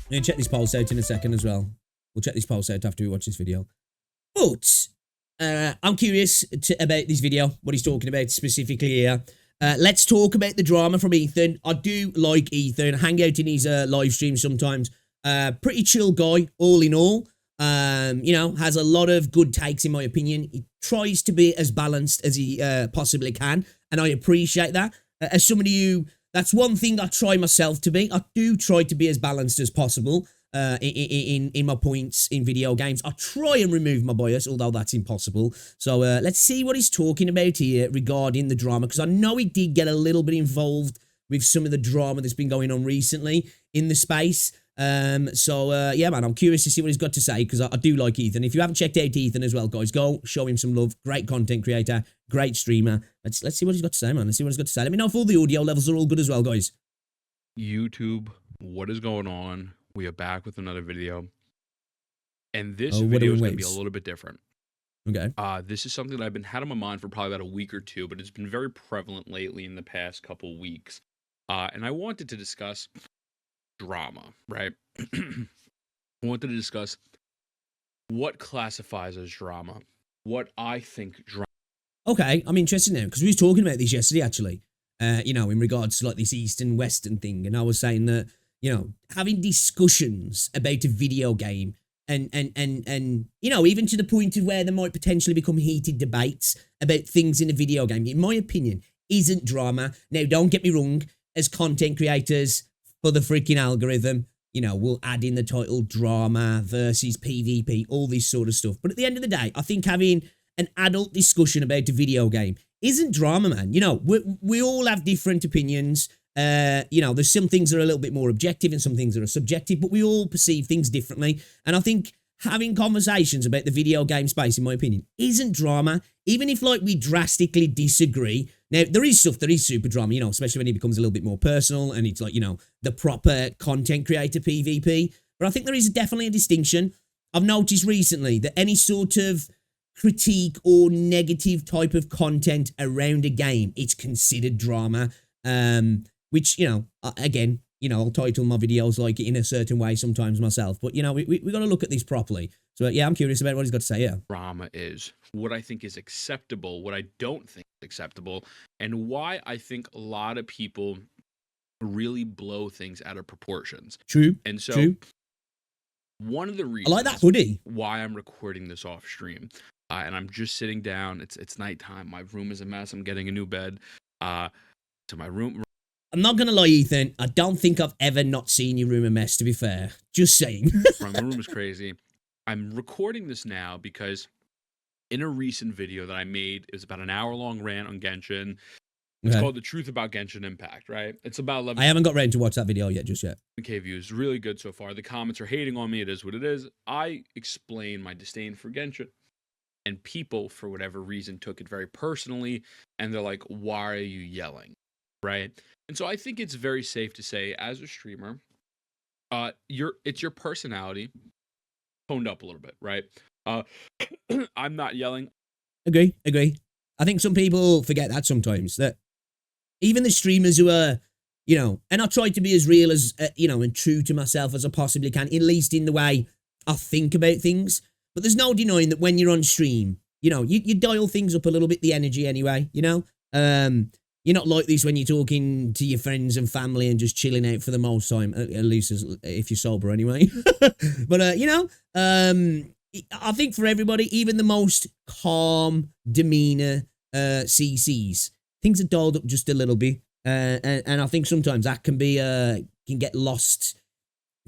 I'm going to check this pulse out in a second as well. We'll check this pulse out after we watch this video. But I'm curious about this video, what he's talking about specifically here. Let's talk about the drama from Ethan. I do like Ethan. Hang out in his live streams sometimes. Pretty chill guy, all in all. You know, has a lot of good takes in my opinion. He tries to be as balanced as he possibly can, and I appreciate that. As somebody who, that's one thing I try myself to be. I do try to be as balanced as possible in my points in video games. I try and remove my bias, although that's impossible. So let's see what he's talking about here regarding the drama, because I know he did get a little bit involved with some of the drama that's been going on recently in the space. Yeah, man, I'm curious to see what he's got to say, because I do like Ethan. If you haven't checked out Ethan as well, guys, go show him some love. Great content creator, great streamer. Let's see what he's got to say, man. Let's see what he's got to say. Let me know if all the audio levels are all good as well, guys. YouTube, what is going on? We are back with another video, and this video is going to be a little bit different. Okay. This is something that I've been had on my mind for probably about a week or two, but it's been very prevalent lately in the past couple weeks. And I wanted to discuss drama, right? I wanted to discuss what classifies as drama, what I think drama. Okay, I'm interested now, because we were talking about this yesterday, actually. You know, in regards to like this Eastern Western thing, and I was saying that, you know, having discussions about a video game and you know, even to the point of where there might potentially become heated debates about things in a video game, in my opinion, isn't drama. Now, don't get me wrong, as content creators, for the freaking algorithm, you know, we'll add in the title drama versus PvP, all this sort of stuff. But at the end of the day, I think having an adult discussion about a video game isn't drama, man. You know, we all have different opinions. You know, there's some things that are a little bit more objective and some things that are subjective, but we all perceive things differently. And I think having conversations about the video game space, in my opinion, isn't drama, even if, like, we drastically disagree. Now, there is stuff that is super drama, you know, especially when it becomes a little bit more personal and it's like, you know, the proper content creator PvP. But I think there is definitely a distinction. I've noticed recently that any sort of critique or negative type of content around a game, it's considered drama. Which, you know, again, you know, I'll title my videos like in a certain way sometimes myself, but, you know, we got to look at this properly. So, yeah, I'm curious about what he's got to say, yeah. Drama is, what I think is acceptable, what I don't think is acceptable, and why I think a lot of people really blow things out of proportions. True. And so, true. One of the reasons I like that hoodie. Why I'm recording this off stream, and I'm just sitting down, it's nighttime, my room is a mess, I'm getting a new bed, to my room. I'm not going to lie, Ethan. I don't think I've ever not seen your room a mess, to be fair. Just saying. My room is crazy. I'm recording this now because in a recent video that I made, it was about an hour-long rant on Genshin. It's called The Truth About Genshin Impact, right? It's about 11. I haven't got ready to watch that video yet, just yet. Okay, views. Really good so far. The comments are hating on me. It is what it is. I explain my disdain for Genshin. And people, for whatever reason, took it very personally. And they're like, why are you yelling? Right? And so I think it's very safe to say, as a streamer, it's your personality toned up a little bit, right? I'm not yelling. Agree. I think some people forget that sometimes, that even the streamers who are, you know, and I try to be as real as, you know, and true to myself as I possibly can, at least in the way I think about things. But there's no denying that when you're on stream, you know, you dial things up a little bit, the energy anyway, you know? You're not like this when you're talking to your friends and family and just chilling out for the most time, at least if you're sober anyway. But, you know, I think for everybody, even the most calm demeanor CCs, things are dialed up just a little bit. And I think sometimes that can be, can get lost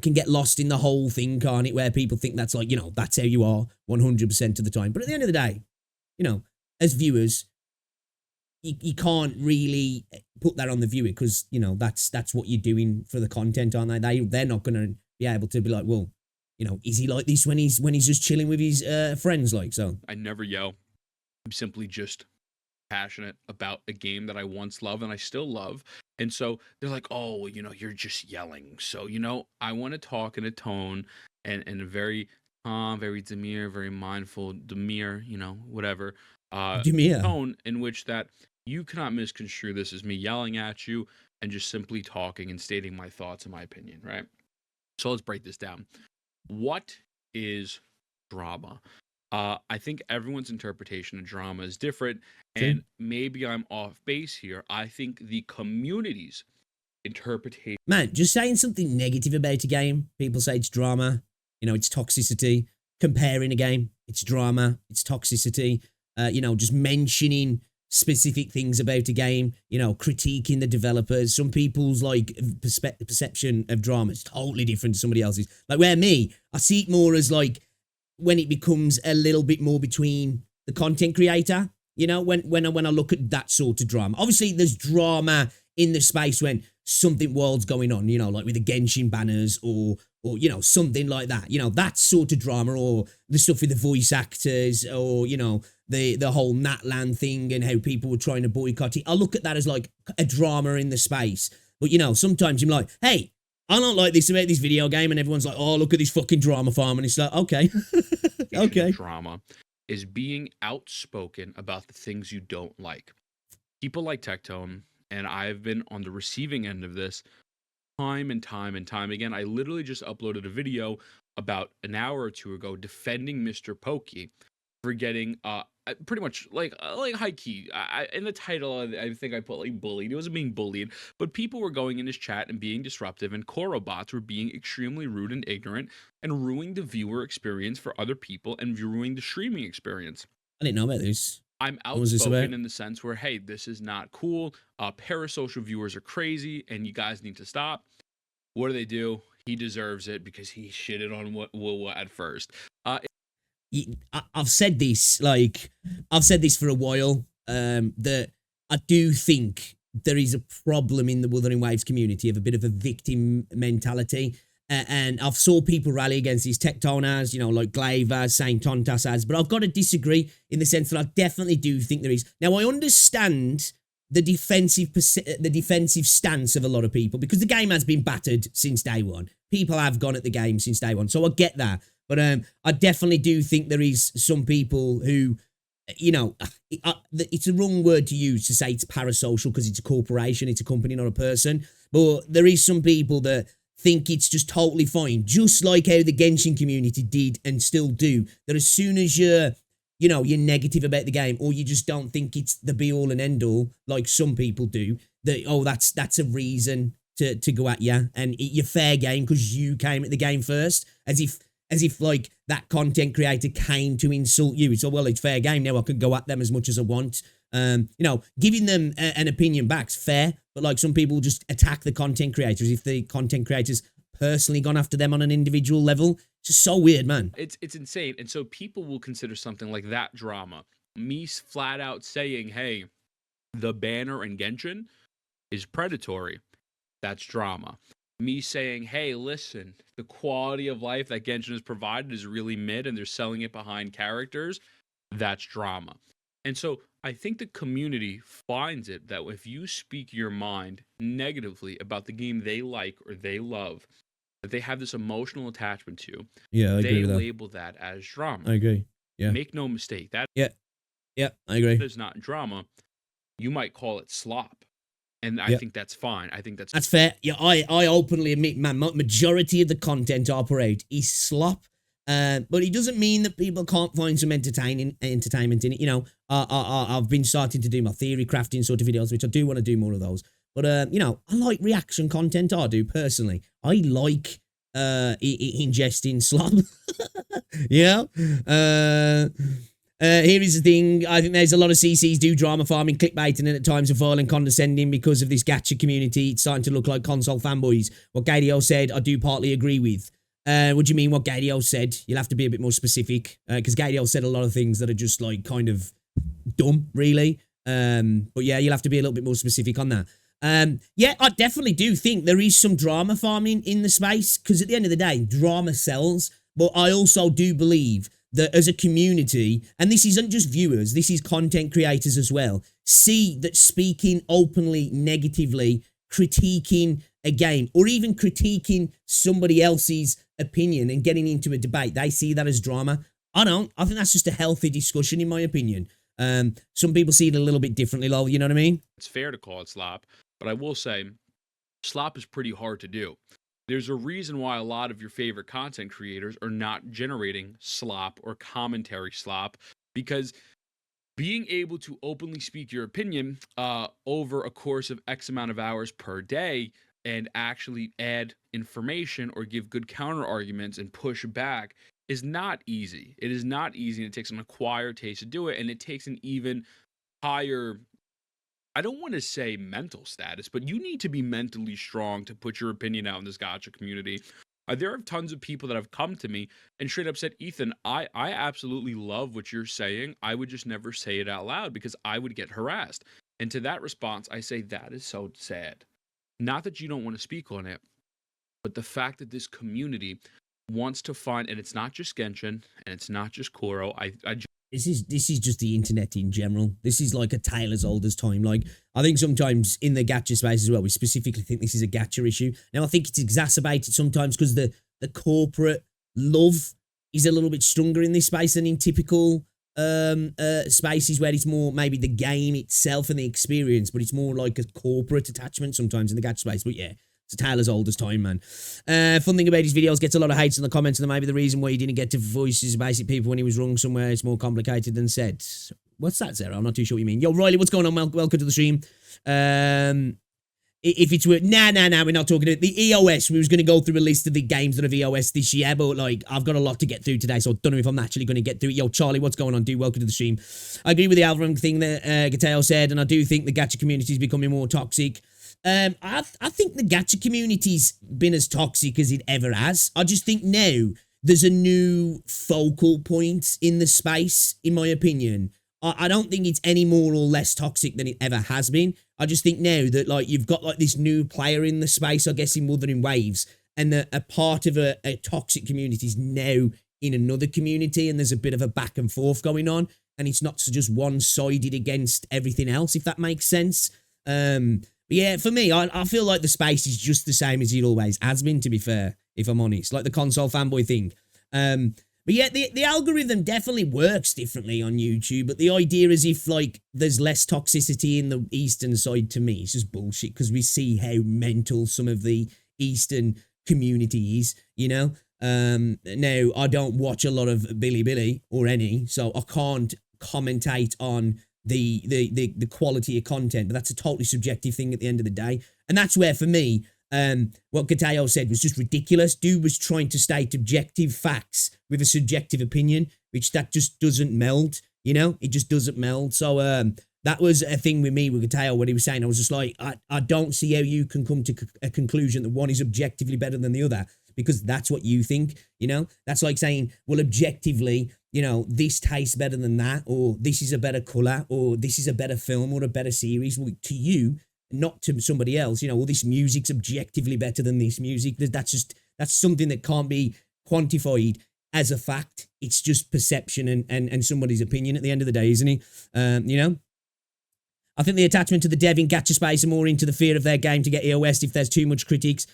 in the whole thing, can't it? Where people think that's like, you know, that's how you are 100% of the time. But at the end of the day, you know, as viewers, you can't really put that on the viewer, because, you know, that's what you're doing for the content, aren't they? They're not going to be able to be like, well, you know, is he like this when he's just chilling with his friends, like? So I never yell. I'm simply just passionate about a game that I once loved and I still love. And so they're like, oh, you know, you're just yelling. So, you know, I want to talk in a tone and a very calm, very demure, very mindful, you know, whatever. Tone in which that you cannot misconstrue this as me yelling at you and just simply talking and stating my thoughts and my opinion, right? So let's break this down. What is drama? I think everyone's interpretation of drama is different, True. and maybe I'm off base here. I think the community's interpretation. Man, just saying something negative about a game, people say it's drama, it's toxicity. Comparing a game, it's drama, it's toxicity. Just mentioning specific things about a game, critiquing the developers. Some people's perception of drama is totally different to somebody else's. Like where me, I see it more as like when it becomes a little bit more between the content creator, when I look at that sort of drama. Obviously, there's drama in the space when something wild's going on, like with the Genshin banners or something like that. That sort of drama, or the stuff with the voice actors, or, the whole Natland thing and how people were trying to boycott it. I look at that as like a drama in the space. But, sometimes I'm like, hey, I don't like this about this video game, and everyone's like, oh, look at this fucking drama farm, and it's like, okay. Okay. Drama is being outspoken about the things you don't like. People like Tectone, and I've been on the receiving end of this time and time and time again. I literally just uploaded a video about an hour or two ago defending Mr. Pokey for getting pretty much like high key. In the title, I think I put like bullied. He wasn't being bullied, but people were going in his chat and being disruptive, and Koro bots were being extremely rude and ignorant and ruining the viewer experience for other people and ruining the streaming experience. I didn't know about this. I'm outspoken in the sense where, hey, this is not cool. Parasocial viewers are crazy, and you guys need to stop. What do? He deserves it because he shitted on what at first. I've said this for a while, that I do think there is a problem in the Wuthering Waves community of a bit of a victim mentality. And I've saw people rally against these Tectonas, like Glaver, Saint Tontas has, but I've got to disagree in the sense that I definitely do think there is. Now, I understand the defensive stance of a lot of people because the game has been battered since day one. People have gone at the game since day one, so I get that. But I definitely do think there is some people who, it's the wrong word to use to say it's parasocial because it's a corporation, it's a company, not a person. But there is some people that think it's just totally fine, just like how the Genshin community did and still do. That as soon as you're negative about the game, or you just don't think it's the be all and end all, like some people do, that that's a reason to go at you and eat your fair game because you came at the game first, as if like that content creator came to insult you. It's it's fair game now. I can go at them as much as I want. Giving them an opinion back's fair, but like some people just attack the content creators if the content creators personally gone after them on an individual level. It's just so weird, man. It's insane. And so people will consider something like that drama. Me flat out saying, hey, the banner in Genshin is predatory. That's drama. Me saying, hey, listen, the quality of life that Genshin has provided is really mid and they're selling it behind characters. That's drama. And so I think the community finds it that if you speak your mind negatively about the game they like or they love, that they have this emotional attachment to, they label that as drama. I agree. Yeah. Make no mistake. Yeah, I agree. That is not drama. You might call it slop. And I think that's fine. I think that's fair. Yeah, I openly admit, man, majority of the content I operate is slop. But it doesn't mean that people can't find some entertainment in it. I've been starting to do my theory crafting sort of videos, which I do want to do more of those. But, I like reaction content. I do, personally. I like ingesting slop. Yeah. Here is the thing. I think there's a lot of CCs do drama farming, clickbaiting, and at times are violent, condescending because of this gacha community. It's starting to look like console fanboys. What Gadio said, I do partly agree with. What do you mean what Gadio said? You'll have to be a bit more specific, because Gadio said a lot of things that are just like kind of dumb, really. But yeah, you'll have to be a little bit more specific on that. Yeah, I definitely do think there is some drama farming in the space, because at the end of the day, drama sells. But I also do believe that as a community, and this isn't just viewers, this is content creators as well, see that speaking openly negatively, critiquing a game, or even critiquing somebody else's opinion and getting into a debate, they see that as drama. I don't. I think that's just a healthy discussion, in my opinion. Some people see it a little bit differently, lol, you know what I mean? It's fair to call it slop, but I will say slop is pretty hard to do. There's a reason why a lot of your favorite content creators are not generating slop or commentary slop, because being able to openly speak your opinion over a course of X amount of hours per day and actually add information or give good counter arguments and push back is not easy. It is not easy, and it takes an acquired taste to do it, and it takes an even higher, I don't want to say mental status, but you need to be mentally strong to put your opinion out in this gacha community. There are tons of people that have come to me and straight up said, Ethan, I absolutely love what you're saying. I would just never say it out loud because I would get harassed. And to that response, I say, that is so sad. Not that you don't want to speak on it, but the fact that this community wants to find, and it's not just Genshin, and it's not just Kuro. This is just the internet in general. This is like a tale as old as time. Like, I think sometimes in the gacha space as well, we specifically think this is a gacha issue. Now, I think it's exacerbated sometimes because the corporate love is a little bit stronger in this space than in typical spaces where it's more maybe the game itself and the experience, but it's more like a corporate attachment sometimes in the gacha space. But yeah, it's a tale as old as time, man. Fun thing about his videos, gets a lot of hates in the comments, and maybe the reason why he didn't get to voice his basic people when he was wrong somewhere, it's more complicated than said. What's that, Zara? I'm not too sure what you mean. Yo, Riley, what's going on? Welcome to the stream. If it's worth, nah, we're not talking about the EOS. We was going to go through a list of the games that have EOS this year, but like, I've got a lot to get through today, so I don't know if I'm actually going to get through it. Yo, Charlie, what's going on, dude? Welcome to the stream. I agree with the algorithm thing that Gateo said, and I do think the gacha community is becoming more toxic. I think the gacha community's been as toxic as it ever has. I just think now there's a new focal point in the space, in my opinion. I don't think it's any more or less toxic than it ever has been. I just think now that like you've got like this new player in the space, I guess in Wuthering Waves, and that a part of a toxic community is now in another community, and there's a bit of a back and forth going on, and it's not just one-sided against everything else, if that makes sense. But yeah, for me, I feel like the space is just the same as it always has been, to be fair, if I'm honest. Like the console fanboy thing. But yeah, the algorithm definitely works differently on YouTube, but the idea is if, like, there's less toxicity in the Eastern side, to me, it's just bullshit, because we see how mental some of the Eastern community is, you know? Now, I don't watch a lot of Bilibili, or any, so I can't commentate on the quality of content, but that's a totally subjective thing at the end of the day. And that's where, for me, what Gateo said was just ridiculous. Dude was trying to state objective facts with a subjective opinion, which that just doesn't meld, you know? It just doesn't meld. So that was a thing with me with Gateo, what he was saying. I was just like, I don't see how you can come to a conclusion that one is objectively better than the other, because that's what you think, you know? That's like saying, well, objectively, you know, this tastes better than that, or this is a better colour, or this is a better film, or a better series. Well, to you, not to somebody else, you know, well, this music's objectively better than this music. That's something that can't be quantified as a fact. It's just perception and somebody's opinion at the end of the day, isn't it? You know? I think the attachment to the dev in gacha space are more into the fear of their game to get EOS if there's too much critics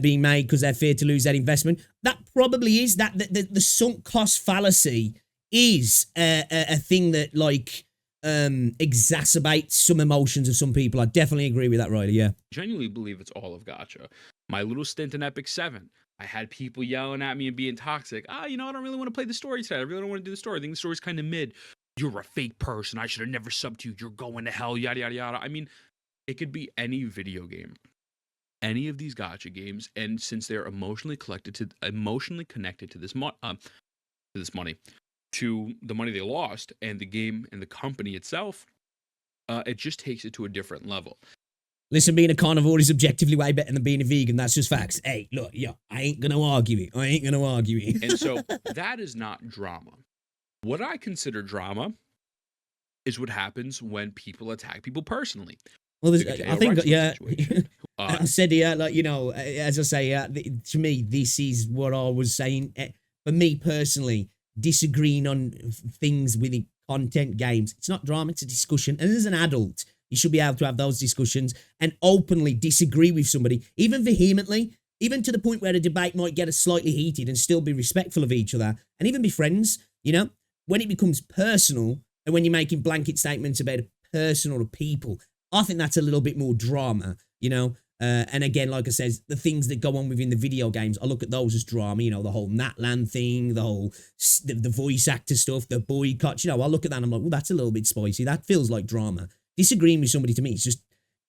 being made because they're feared to lose that investment. That probably is. That the sunk cost fallacy is a thing that, like, exacerbates some emotions of some people. I definitely agree with that, Riley. Yeah, genuinely believe it's all of gacha. My little stint in Epic 7, I had people yelling at me and being toxic. You know, I don't really want to play the story today. I really don't want to do the story. I think the story's kind of mid. You're a fake person. I should have never subbed to you. You're going to hell. Yada yada yada. I mean, it could be any video game, any of these gacha games, and since they're emotionally connected to this money, to the money they lost, and the game and the company itself, it just takes it to a different level. Listen, being a carnivore is objectively way better than being a vegan. That's just facts. Hey, look, I ain't going to argue it. And so that is not drama. What I consider drama is what happens when people attack people personally. Well, I think, yeah, I said, yeah, like, you know, as I say, to me, this is what I was saying. For me personally, disagreeing on things within content games, it's not drama, it's a discussion. And as an adult, you should be able to have those discussions and openly disagree with somebody, even vehemently, even to the point where a debate might get slightly heated and still be respectful of each other and even be friends, you know? When it becomes personal and when you're making blanket statements about a person or a people, I think that's a little bit more drama, you know? And again, like I said, the things that go on within the video games, I look at those as drama. You know, the whole Natland thing, the whole the voice actor stuff, the boycott. You know, I look at that and I'm like, well, that's a little bit spicy. That feels like drama. Disagreeing with somebody to me, it's just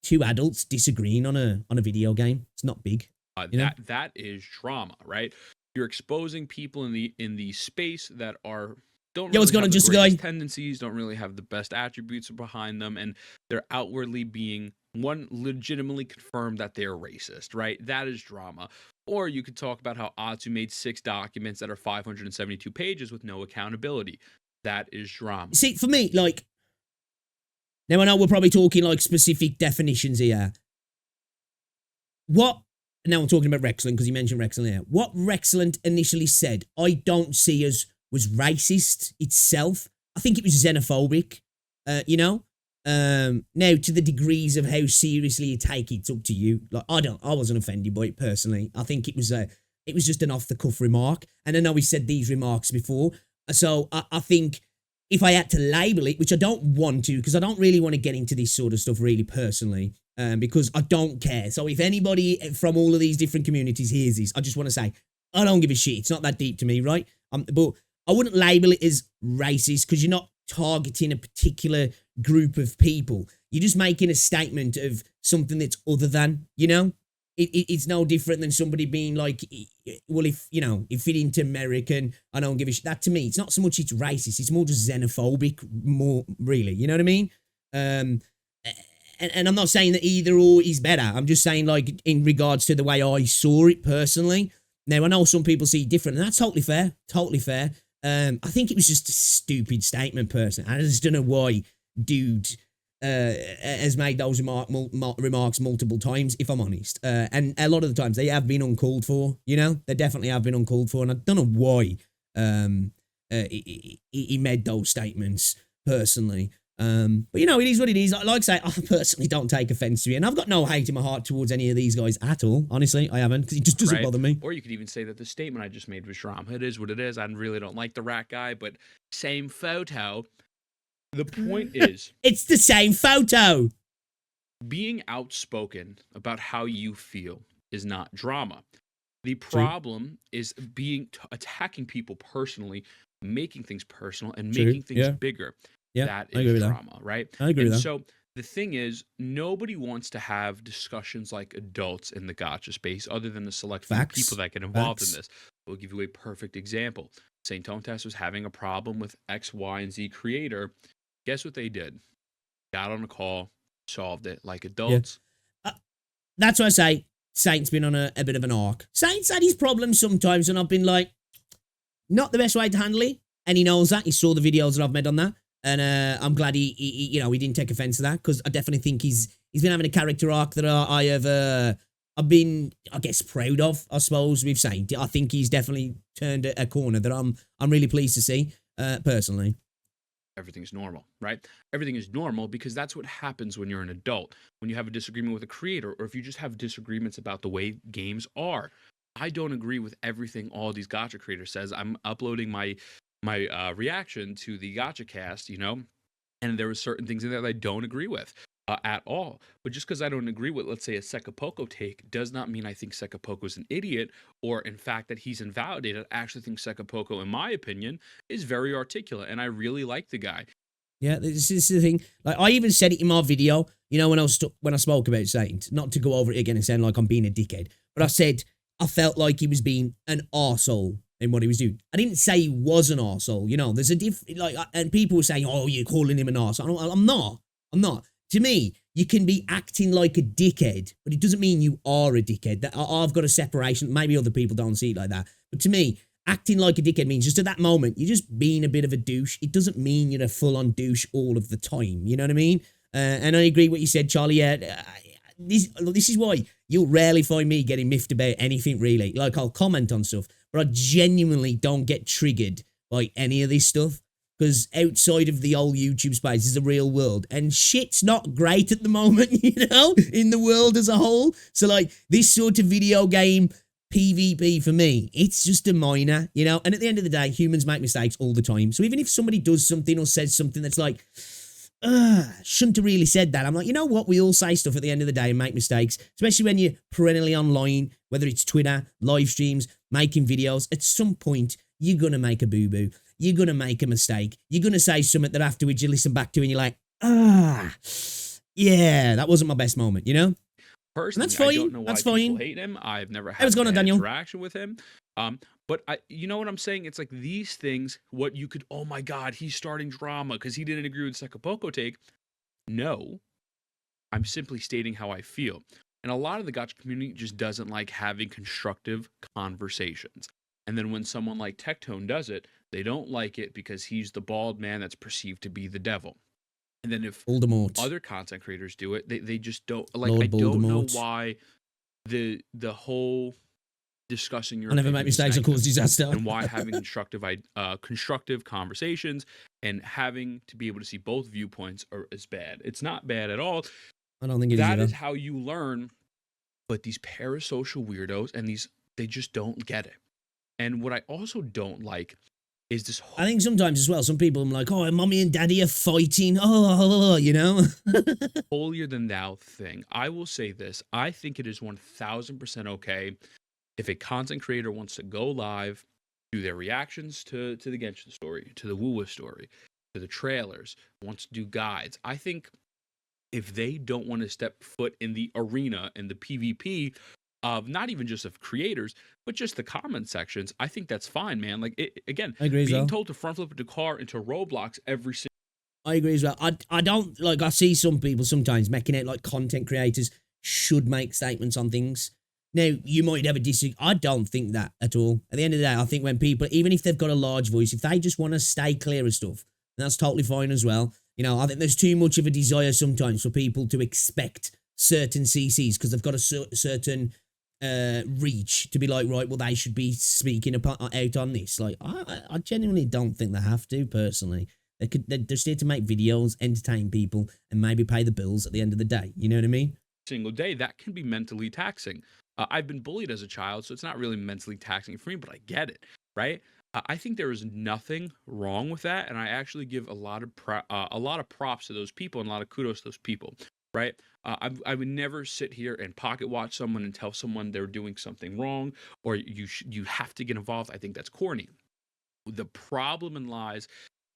two adults disagreeing on a video game. It's not big. That is drama, right? You're exposing people in the space that don't really what's going have on, the just a greatest guy? tendencies, don't really have the best attributes behind them, and they're outwardly being legitimately confirmed that they're racist, right? That is drama. Or you could talk about how Atsu made 6 documents that are 572 pages with no accountability. That is drama. See, for me, like, now I know we're probably talking like specific definitions here. Now I'm talking about Rexland because you mentioned Rexland here. What Rexland initially said, I don't see as was racist itself. I think it was xenophobic, you know? Now, to the degrees of how seriously you take it, it's up to you. Like, I wasn't offended by it personally. I think it was just an off-the-cuff remark. And I know he said these remarks before. So I think if I had to label it, which I don't want to, because I don't really want to get into this sort of stuff really personally, because I don't care. So if anybody from all of these different communities hears this, I just want to say, I don't give a shit. It's not that deep to me, right? But I wouldn't label it as racist because you're not targeting a particular group of people. You're just making a statement of something that's other than, you know? It's no different than somebody being like, well, if it into American, I don't give a shit. That to me, it's not so much it's racist, it's more just xenophobic, more really, you know what I mean? And I'm not saying that either or is better. I'm just saying, like, in regards to the way I saw it personally. Now, I know some people see it different, and that's totally fair, totally fair. I think it was just a stupid statement, personally. I just don't know why dude has made those remarks multiple times, if I'm honest. And a lot of the times they have been uncalled for, you know? They definitely have been uncalled for, and I don't know why he made those statements, personally. But, you know, it is what it is. Like I say, I personally don't take offense to it, and I've got no hate in my heart towards any of these guys at all. Honestly, I haven't, because it just doesn't bother me. Or you could even say that the statement I just made was drama. It is what it is. I really don't like the rat guy, but same photo. The point is, it's the same photo. Being outspoken about how you feel is not drama. The problem is attacking people personally, making things personal, and making things bigger. Yeah, that is drama, right? I agree with that. So the thing is, nobody wants to have discussions like adults in the gacha space, other than the select few people that get involved in this. We'll give you a perfect example. St. Tontas was having a problem with X, Y, and Z creator. Guess what they did? Got on a call, solved it like adults. Yeah. That's what I say. Saint's been on a bit of an arc. Saint's had his problems sometimes, and I've been like, not the best way to handle it. And he knows that. He saw the videos that I've made on that. And I'm glad he didn't take offense to that, because I definitely think he's been having a character arc that I've been, I guess, proud of, I suppose, with Saint. I think he's definitely turned a corner that I'm really pleased to see, personally. Everything's normal, right? Everything is normal because that's what happens when you're an adult. When you have a disagreement with a creator, or if you just have disagreements about the way games are. I don't agree with everything all these gacha creators says. I'm uploading my reaction to the Gacha cast, and there were certain things in there that I don't agree with at all. But just because I don't agree with, let's say, a Sekapoko take, does not mean I think Sekapoko is an idiot, or in fact that he's invalidated. I actually think Sekapoko, in my opinion, is very articulate, and I really like the guy. Yeah, this is the thing. Like, I even said it in my video, when I spoke about Saint, not to go over it again and sound like I'm being a dickhead, but I said I felt like he was being an arsehole in what he was doing. I didn't say he was an arsehole, there's a and people were saying, oh, you're calling him an arsehole. I'm not. To me, you can be acting like a dickhead, but it doesn't mean you are a dickhead. I've got a separation. Maybe other people don't see it like that. But to me, acting like a dickhead means just at that moment, you're just being a bit of a douche. It doesn't mean you're a full-on douche all of the time. You know what I mean? And I agree with what you said, Charlie. Yeah, this is why you'll rarely find me getting miffed about anything, really. Like, I'll comment on stuff, but I genuinely don't get triggered by any of this stuff. Because outside of the old YouTube space is the real world. And shit's not great at the moment, in the world as a whole. So, like, this sort of video game PvP for me, it's just a minor, And at the end of the day, humans make mistakes all the time. So even if somebody does something or says something that's like, shouldn't have really said that. I'm like, you know what? We all say stuff at the end of the day and make mistakes, especially when you're perennially online, whether it's Twitter, live streams, making videos. At some point, you're going to make a boo-boo. You're going to make a mistake. You're going to say something that afterwards you listen back to and you're like, yeah, that wasn't my best moment, you know? Personally, that's fine. I don't know why That's people fine. hate him. I've never Hey, what's had going on, an Daniel? interaction with him. But you know what I'm saying? It's like these things, what you could, oh my God, he's starting drama because he didn't agree with Sekapoko take. No, I'm simply stating how I feel. And a lot of the Gacha community just doesn't like having constructive conversations. And then when someone like Tectone does it, they don't like it because he's the bald man that's perceived to be the devil. And then if Voldemort. other content creators do it, they just don't like. Lord I don't know Voldemort. why the whole discussing your I never make opinions is mistakes or cause negative, disaster. and why having constructive conversations and having to be able to see both viewpoints is bad. It's not bad at all. I don't think it is That either. is how you learn. But these parasocial weirdos and they just don't get it. And what I also don't like is this whole, I think sometimes as well, some people are like, oh, mommy and daddy are fighting. Oh, you know? holier than thou thing. I will say this. I think it is 1000% okay if a content creator wants to go live, do their reactions to the Genshin story, to the Wuwa story, to the trailers, wants to do guides. I think if they don't want to step foot in the arena and the PvP of not even just of creators, but just the comment sections, I think that's fine, man. Like, again, I agree as being well. told to front flip a car into Roblox every single. I agree as well. I don't, like, I see some people sometimes making it like content creators should make statements on things. Now, you might have a disagree. I don't think that at all. At the end of the day, I think when people, even if they've got a large voice, if they just want to stay clear of stuff, that's totally fine as well. You know, I think there's too much of a desire sometimes for people to expect certain CCs because they've got a certain reach to be like, right, well, they should be speaking out on this. Like, I genuinely don't think they have to, personally. They're just here to make videos, entertain people, and maybe pay the bills at the end of the day. You know what I mean? Single day, that can be mentally taxing. I've been bullied as a child, so it's not really mentally taxing for me, but I get it, right? I think there is nothing wrong with that, and I actually give a lot of props to those people and a lot of kudos to those people, right? I would never sit here and pocket watch someone and tell someone they're doing something wrong or you have to get involved. I think that's corny. The problem lies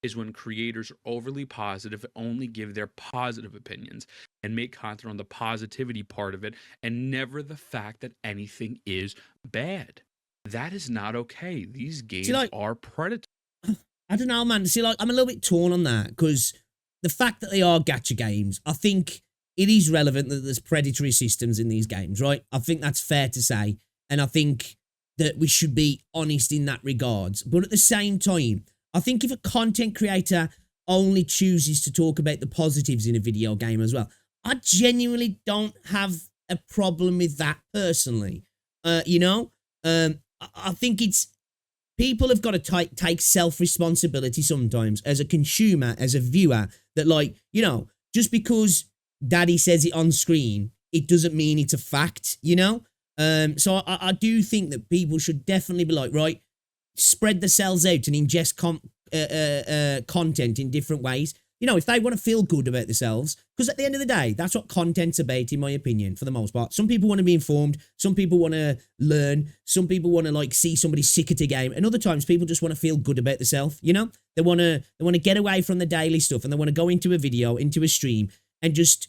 is when creators are overly positive, only give their positive opinions and make content on the positivity part of it and never the fact that anything is bad. That is not okay. These games are predatory. I don't know, man. See, like, I'm a little bit torn on that because the fact that they are gacha games, I think it is relevant that there's predatory systems in these games, right? I think that's fair to say. And I think that we should be honest in that regards. But at the same time, I think if a content creator only chooses to talk about the positives in a video game as well, I genuinely don't have a problem with that personally. You know, I think it's people have got to take self-responsibility sometimes as a consumer, as a viewer, that, like, you know, just because daddy says it on screen, it doesn't mean it's a fact, you know? So I do think that people should definitely be like, right, spread themselves out and ingest content in different ways. You know, if they want to feel good about themselves, because at the end of the day, that's what content's about, in my opinion, for the most part. Some people want to be informed. Some people want to learn. Some people want to, like, see somebody sick at a game. And other times, people just want to feel good about themselves, you know? They want to get away from the daily stuff and they want to go into a video, into a stream and just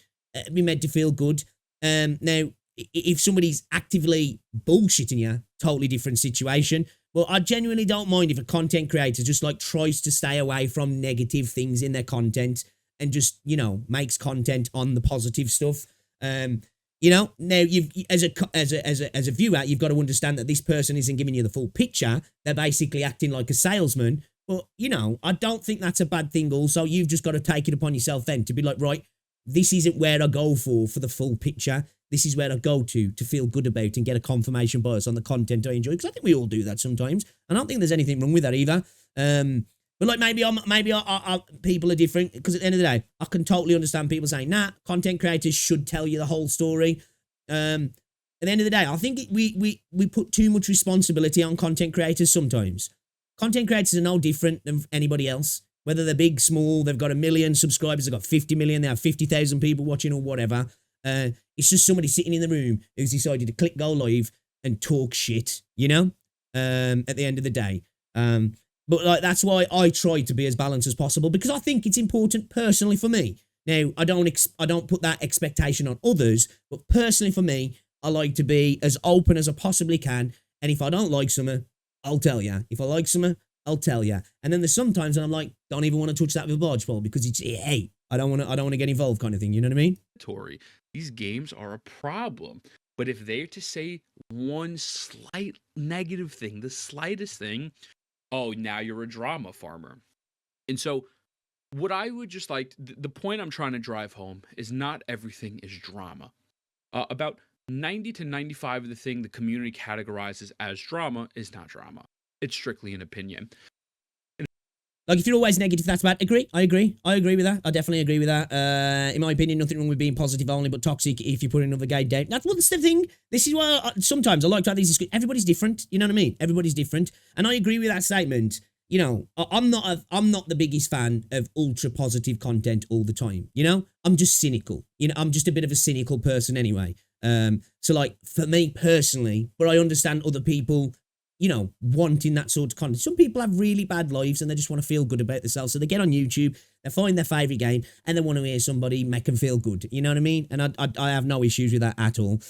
be made to feel good. Now, if somebody's actively bullshitting you, totally different situation. Well, I genuinely don't mind if a content creator just, like, tries to stay away from negative things in their content and just, you know, makes content on the positive stuff. You know, now you've as a viewer, you've got to understand that this person isn't giving you the full picture. They're basically acting like a salesman. But, you know, I don't think that's a bad thing. Also, you've just got to take it upon yourself then to be like, right, this isn't where I go for the full picture. This is where I go to feel good about and get a confirmation bias on the content I enjoy. Because I think we all do that sometimes. I don't think there's anything wrong with that either. But, like, maybe people are different. Because at the end of the day, I can totally understand people saying, nah, content creators should tell you the whole story. At the end of the day, I think we put too much responsibility on content creators sometimes. Content creators are no different than anybody else. whether they're big, small, they've got 1 million subscribers, they've got 50 million, they have 50,000 people watching or whatever. It's just somebody sitting in the room who's decided to click go live and talk shit, you know, at the end of the day. But like, that's why I try to be as balanced as possible, because I think it's important personally for me. Now, I don't put that expectation on others, but personally for me, I like to be as open as I possibly can. And if I don't like something, I'll tell you. If I like something, I'll tell you. And then there's sometimes I'm like, don't even want to touch that with a barge pole because it's, hey, I don't want to get involved kind of thing. You know what I mean? These games are a problem. But if they're to say one slight negative thing, the slightest thing, oh, now you're a drama farmer. And so what I would just like, the point I'm trying to drive home is not everything is drama. About 90 to 95 of the thing the community categorizes as drama is not drama. It's strictly an opinion. Like, if you're always negative, that's bad. I agree with that. I definitely agree with that. In my opinion, nothing wrong with being positive only, but toxic if you put another guy down. That's the thing. This is why sometimes I like to have these discussions. Everybody's different. You know what I mean? Everybody's different. And I agree with that statement. You know, I'm not the biggest fan of ultra positive content all the time. You know, I'm just cynical. You know, I'm just a bit of a cynical person anyway. So like, for me personally, but I understand other people, you know, wanting that sort of content. Some people have really bad lives and they just want to feel good about themselves. So they get on YouTube, they find their favorite game, and they want to hear somebody make them feel good. You know what I mean? And I have no issues with that at all.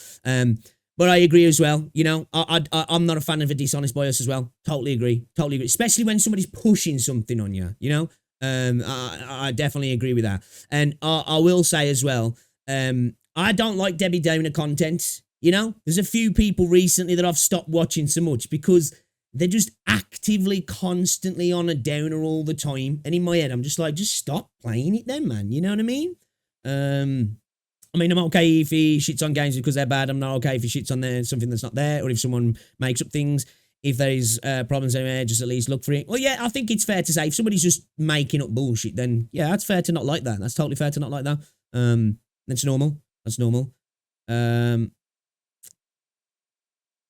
But I agree as well. You know, I'm not a fan of a dishonest bias as well. Totally agree. Especially when somebody's pushing something on you, you know? I definitely agree with that. And I will say as well, I don't like Debbie Downer content. You know, there's a few people recently that I've stopped watching so much because they're just actively, constantly on a downer all the time. And in my head, I'm just like, just stop playing it then, man. You know what I mean? I mean, I'm okay if he shits on games because they're bad. I'm not okay if he shits on something that's not there, or if someone makes up things. If there's problems anywhere, just at least look for it. Well, yeah, I think it's fair to say if somebody's just making up bullshit, then yeah, that's fair to not like that. That's totally fair to not like that. That's normal.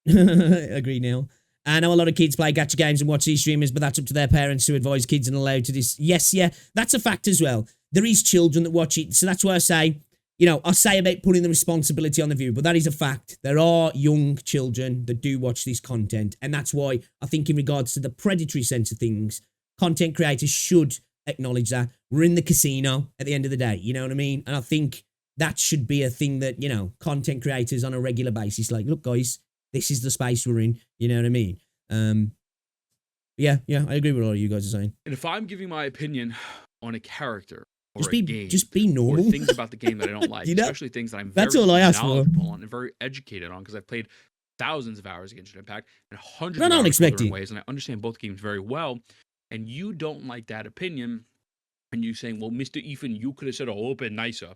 Agree, Neil. I know a lot of kids play gacha games and watch these streamers, but that's up to their parents to advise kids and allow to this. Yes, yeah, that's a fact as well. There is children that watch it, so that's why I say, you know, I say about putting the responsibility on the viewer, but that is a fact. There are young children that do watch this content, and that's why I think in regards to the predatory sense of things, content creators should acknowledge that. We're in the casino at the end of the day, you know what I mean? And I think that should be a thing that, you know, content creators on a regular basis, like, look, guys, this is the space we're in. You know what I mean? Yeah, I agree with all you guys are saying. And if I'm giving my opinion on a character or just a game, just be normal. or things about the game that I don't like, You know? especially things that I'm That's very all I ask for. knowledgeable on and very educated on, because I've played thousands of hours of Genshin Impact and hundreds I of don't hours expect in it. ways, and I understand both games very well. And you don't like that opinion, and you saying, "Well, Mr. Ethan, you could have said a whole bit nicer."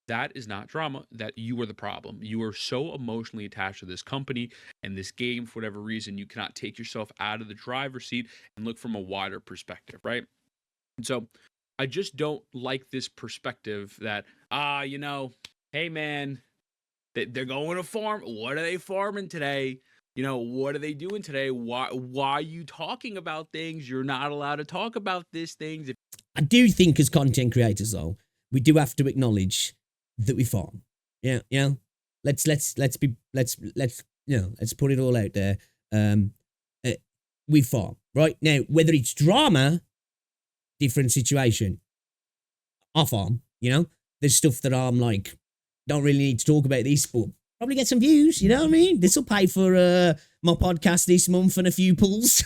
That is not drama. That you are the problem. You are so emotionally attached to this company and this game for whatever reason. You cannot take yourself out of the driver's seat and look from a wider perspective, right? And so I just don't like this perspective that, you know, hey, man, they're going to farm. What are they farming today? You know, what are they doing today? Why are you talking about things? You're not allowed to talk about these things. I do think as content creators, though, we do have to acknowledge that we farm. Yeah. Let's put it all out there. We farm, right? Now, whether it's drama, different situation. I farm, you know? There's stuff that I'm like, don't really need to talk about this, but probably get some views, you know what I mean? This will pay for my podcast this month and a few pulls.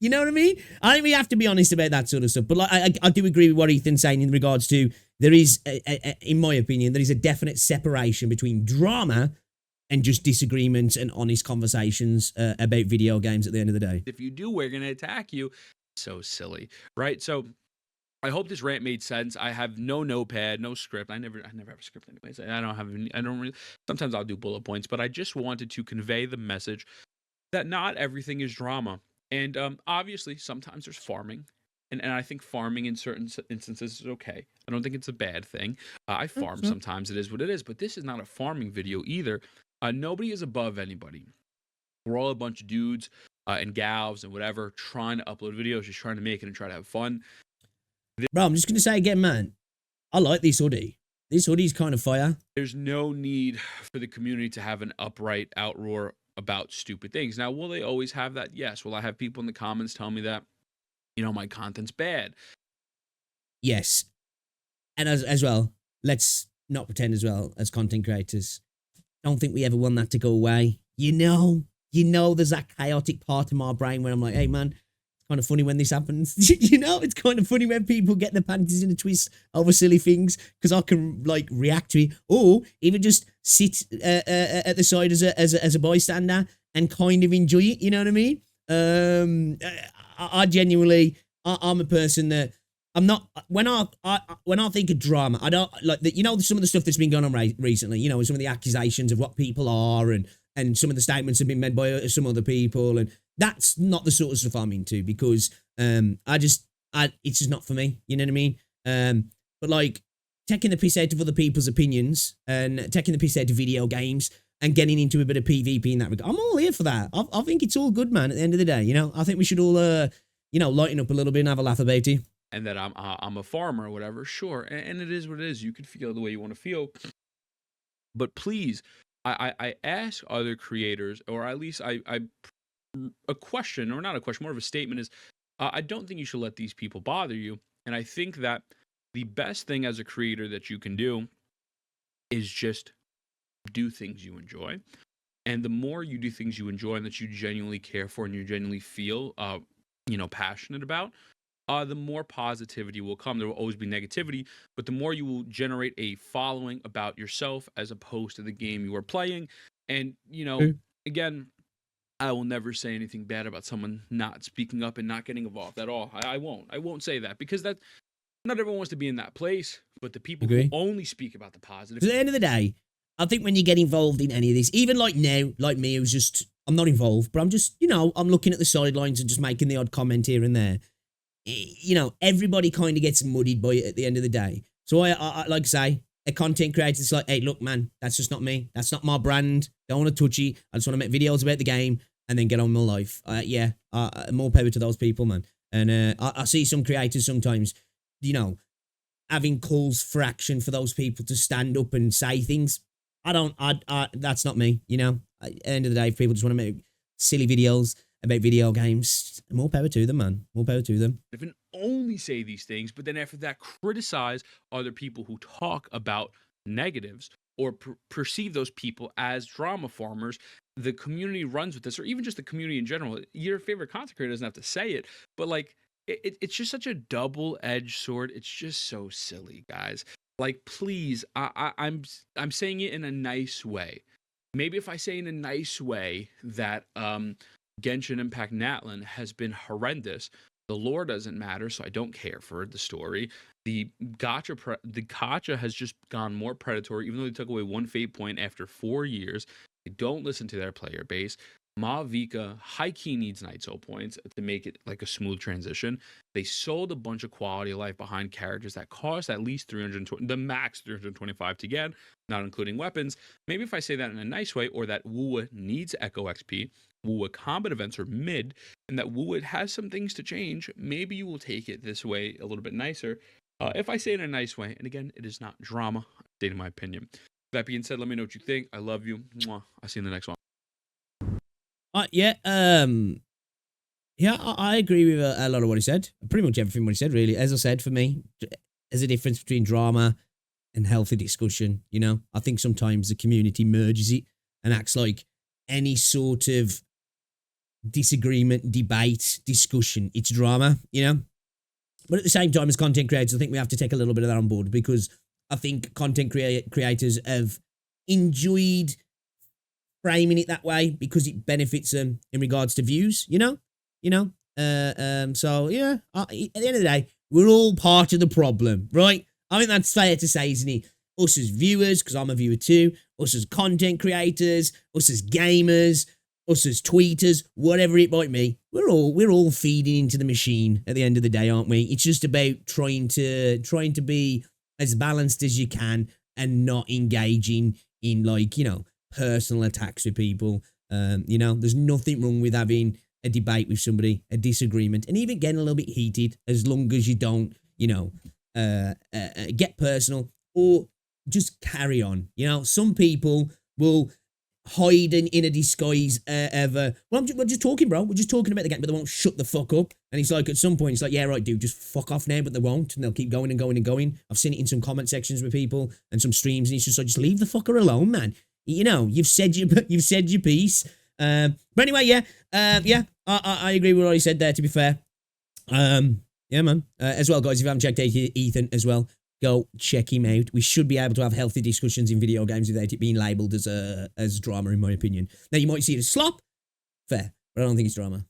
You know what I mean? I think we have to be honest about that sort of stuff. But like, I do agree with what Ethan's saying in regards to, there is, in my opinion, there is a definite separation between drama and just disagreements and honest conversations about video games at the end of the day. If you do, we're going to attack you. So silly, right? So I hope this rant made sense. I have no notepad, no script. I never have a script anyways. I don't really, sometimes I'll do bullet points, but I just wanted to convey the message that not everything is drama. And obviously, sometimes there's farming. And I think farming in certain instances is okay. I don't think it's a bad thing. I farm sometimes. It is what it is. But this is not a farming video either. Nobody is above anybody. We're all a bunch of dudes and gals and whatever trying to upload videos, just trying to make it and try to have fun. Bro, I'm just gonna say again, man. I like this hoodie. This hoodie's kind of fire. There's no need for the community to have an upright outroar about stupid things. Now, will they always have that? Yes. Will I have people in the comments tell me that, my content's bad? Yes. And as well, let's not pretend as well as content creators. Don't think we ever want that to go away. There's that chaotic part of my brain where I'm like, hey man, it's kind of funny when this happens. It's kind of funny when people get their panties in a twist over silly things because I can like react to it, or even just sit at the side as a bystander and kind of enjoy it. You know what I mean? I genuinely, I'm a person that I'm not when I think of drama. I don't like that. Some of the stuff that's been going on recently. Some of the accusations of what people are and some of the statements have been made by some other people, and that's not the sort of stuff I'm into because it's just not for me. You know what I mean? But like taking the piss out of other people's opinions and taking the piss out of video games and getting into a bit of PvP in that regard, I'm all here for that. I think it's all good, man. At the end of the day, I think we should all lighten up a little bit and have a laugh about it. And that I'm a farmer or whatever, sure, and it is what it is. You could feel the way you want to feel, but please, I ask other creators, or at least a question, or not a question, more of a statement is, I don't think you should let these people bother you, and I think that the best thing as a creator that you can do is just do things you enjoy, and the more you do things you enjoy and that you genuinely care for and you genuinely feel, passionate about. The more positivity will come. There will always be negativity, but the more you will generate a following about yourself as opposed to the game you are playing. And, again, I will never say anything bad about someone not speaking up and not getting involved at all. I won't. I won't say that because not everyone wants to be in that place, but the people who only speak about the positive. At the end of the day, I think when you get involved in any of this, even like now, like me, who's just, I'm not involved, but I'm just, I'm looking at the sidelines and just making the odd comment here and there. Everybody kind of gets muddied by it at the end of the day. So I like to say, a content creator is like, hey, look, man, that's just not me. That's not my brand. Don't want to touch it. I just want to make videos about the game and then get on with my life. More power to those people, man. And I see some creators sometimes, having calls for action for those people to stand up and say things. That's not me, At the end of the day, if people just want to make silly videos about video games, more power to them, man. More power to them. If and only say these things, but then after that, criticize other people who talk about negatives or perceive those people as drama farmers. The community runs with this, or even just the community in general. Your favorite content creator doesn't have to say it, but like it's just such a double-edged sword. It's just so silly, guys. Like, please, I'm saying it in a nice way. Maybe if I say in a nice way that Genshin Impact Natlan has been horrendous. The lore doesn't matter, so I don't care for the story. The gacha has just gone more predatory, even though they took away one fate point after 4 years. They don't listen to their player base. Mavica high-key needs Night Soul points to make it like a smooth transition. They sold a bunch of quality of life behind characters that cost at least 320, the max 325 to get, not including weapons. Maybe if I say that in a nice way, or that Wuwa needs Echo XP, Wuwa combat events are mid, and that Wuwa has some things to change, maybe you will take it this way a little bit nicer. If I say it in a nice way, and again, it is not drama, I'm stating my opinion. That being said, let me know what you think. I love you. Mwah. I'll see you in the next one. I agree with a lot of what he said. Pretty much everything what he said, really. As I said, for me, there's a difference between drama and healthy discussion. I think sometimes the community merges it and acts like any sort of disagreement, debate, discussion, it's drama, But at the same time, as content creators, I think we have to take a little bit of that on board, because I think content creators have enjoyed framing it that way because it benefits them in regards to views, So yeah, at the end of the day, we're all part of the problem, right? I think that's fair to say, isn't it? Us as viewers, because I'm a viewer too, us as content creators, us as gamers, us as tweeters, whatever it might be, we're all feeding into the machine at the end of the day, aren't we? It's just about trying to be as balanced as you can and not engaging in personal attacks with people. There's nothing wrong with having a debate with somebody, a disagreement, and even getting a little bit heated, as long as you don't, you know, get personal or just carry on. You know, some people will hide in a disguise ever. Well, we're just talking, bro. We're just talking about the game, but they won't shut the fuck up. And it's like, at some point, it's like, yeah, right, dude, just fuck off now, but they won't. And they'll keep going and going and going. I've seen it in some comment sections with people and some streams, and it's just like, just leave the fucker alone, man. You know, you've said your piece. But anyway, yeah, I agree with what he said there, to be fair. Yeah, man. As well, guys, if you haven't checked out Ethan as well, go check him out. We should be able to have healthy discussions in video games without it being labelled as drama, in my opinion. Now, you might see it as slop. Fair. But I don't think it's drama.